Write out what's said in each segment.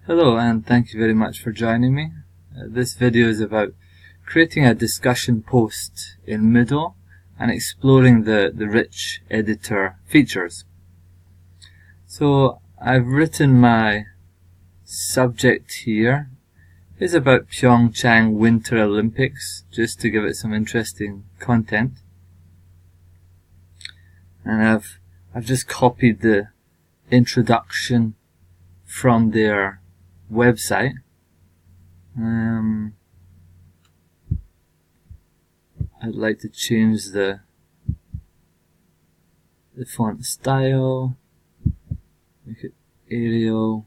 Hello and thank you very much for joining me. This video is about creating a discussion post in Moodle and exploring the rich editor features. So I've written my subject here is about Pyeongchang Winter Olympics, just to give it some interesting content. And I've just copied the introduction from their website. I'd like to change the font style, make it Arial.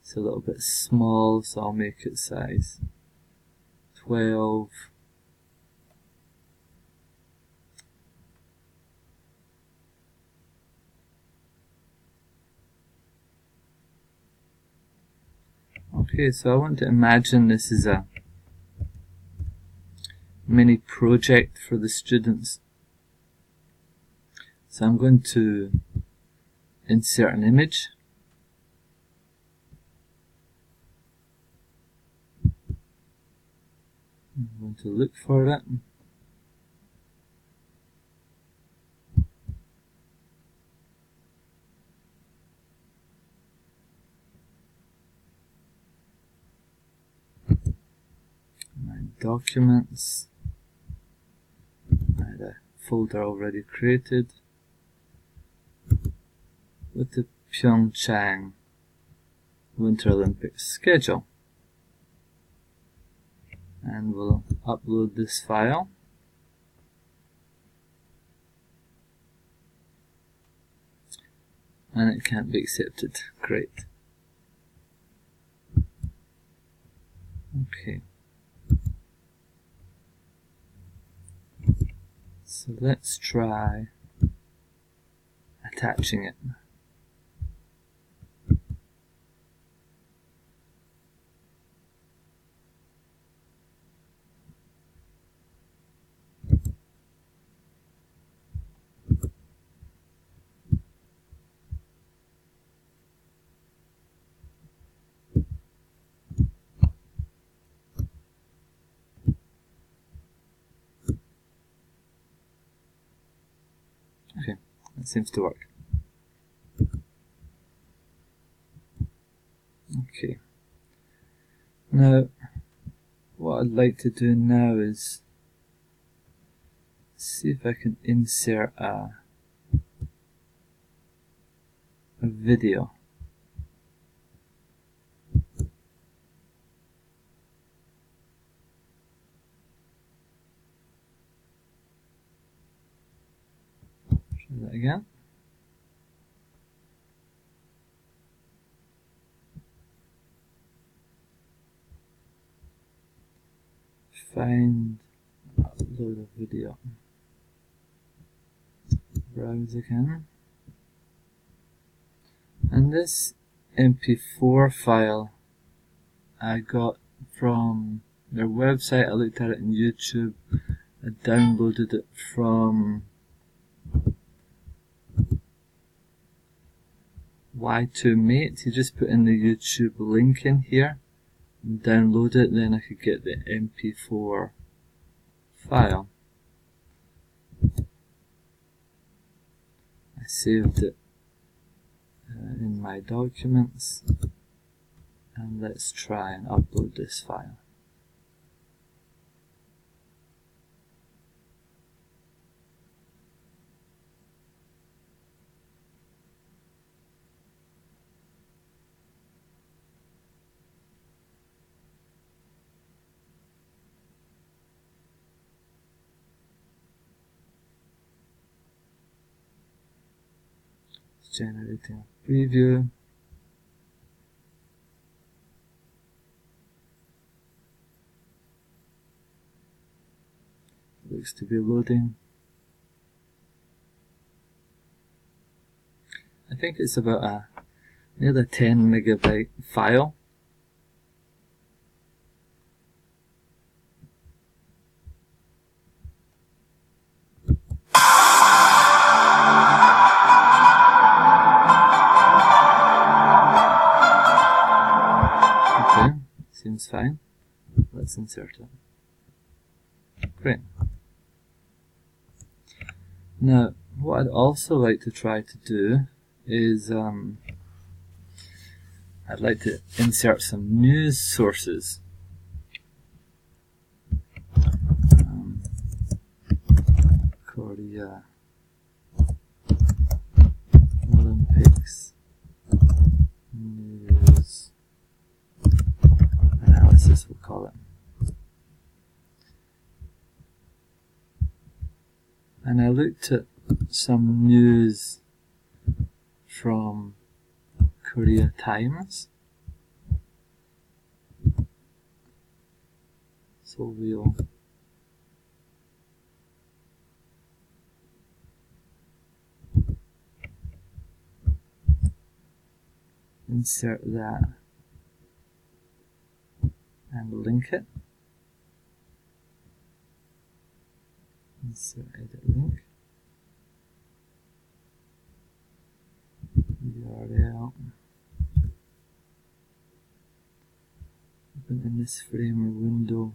It's a little bit small, so I'll make it size 12. Okay, so I want to imagine this is a mini project for the students. So I'm going to insert an image. I'm going to look for it. My documents. I had a folder already created with the Pyeongchang Winter Olympics schedule. And we'll upload this file. And it can't be accepted. Great. Okay. So let's try attaching it. Okay, that seems to work. Okay. Now, what I'd like to do now is see if I can insert a video. Try that again. Find, upload a video. Browse again. And this MP4 file I got from their website. I looked at it on YouTube. I downloaded it from Y2Mate. You just put in the YouTube link in here and download it, then I could get the MP4 file. I saved it in my documents, and let's try and upload this file. Generating a preview. Looks to be loading. I think it's about nearly a 10 megabyte file. Seems fine. Let's insert it. Great. Now, what I'd also like to try to do is I'd like to insert some news sources. Korea Olympics news analysis, we'll call it. And I looked at some news from Korea Times. So we'll insert that and link it. Insert edit link. URL. Open in this frame or window.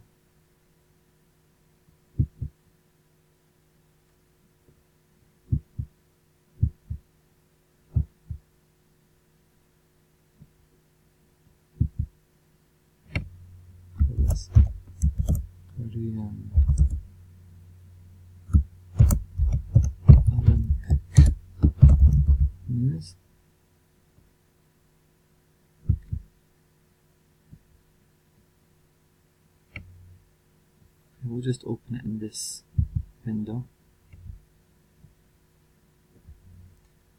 Korean Olympic news. We'll just open it in this window.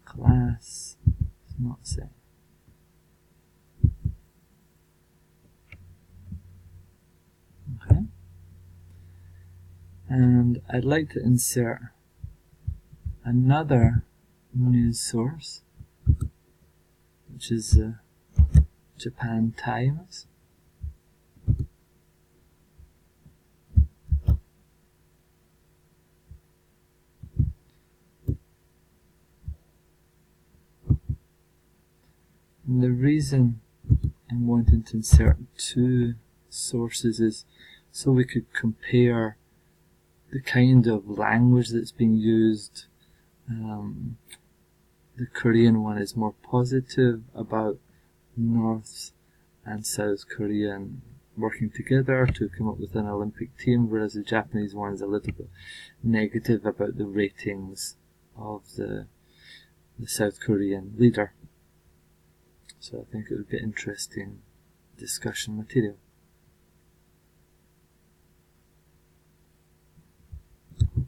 Class is not set. Okay. And I'd like to insert another news source, which is Japan Times. And the reason I'm wanting to insert two sources is so we could compare the kind of language that's being used. The Korean one is more positive about North and South Korea working together to come up with an Olympic team, whereas the Japanese one is a little bit negative about the ratings of the South Korean leader. So I think it would be interesting discussion material.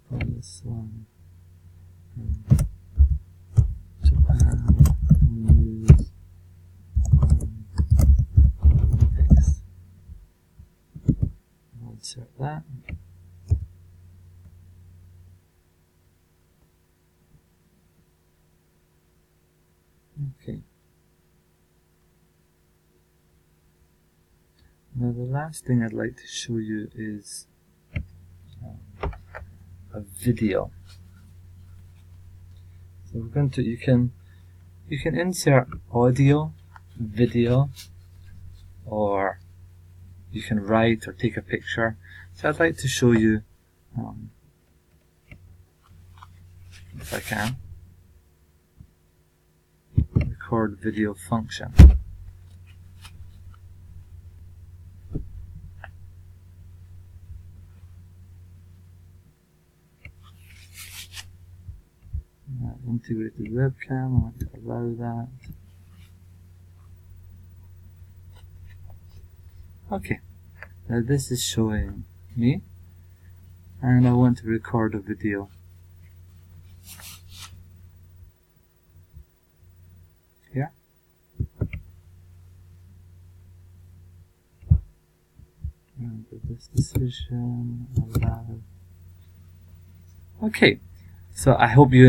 On this one, Japan news Olympics. I'll insert that. Okay. Now the last thing I'd like to show you is a video. So we're going to you can insert audio, video, or you can write or take a picture. So I'd like to show you, if I can, record video function. Integrated webcam, I want to allow that. Okay, now this is showing me, and I want to record a video. Here. And with this decision, allow. Okay, so I hope you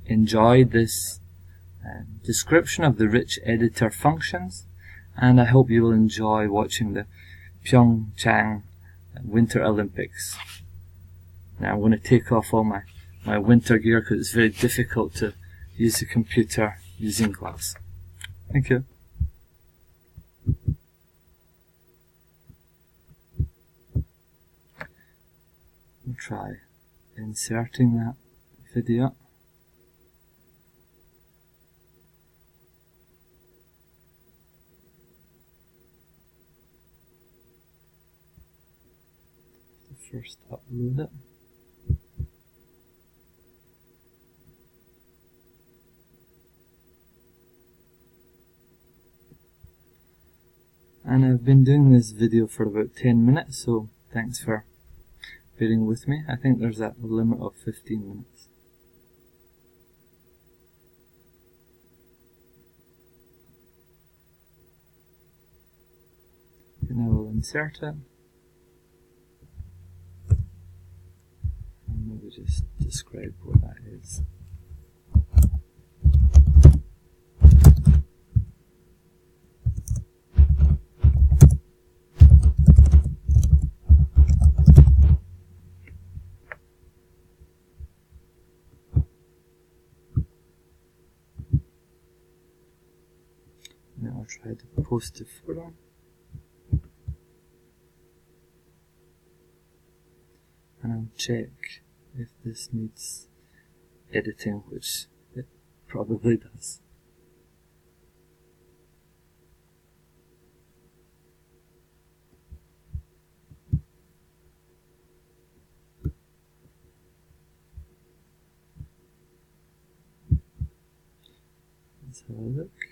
enjoyed this description of the rich editor functions, and I hope you will enjoy watching the Pyeongchang Winter Olympics. Now I'm going to take off all my winter gear because it's very difficult to use the computer using gloves. Thank you. try inserting that video. First upload it. And I've been doing this video for about 10 minutes, so thanks for bearing with me. I think there's a limit of 15 minutes. And I will insert it. And maybe just describe what that is. Now I'll try to post a photo. And I'll check if this needs editing, which it probably does. Let's have a look.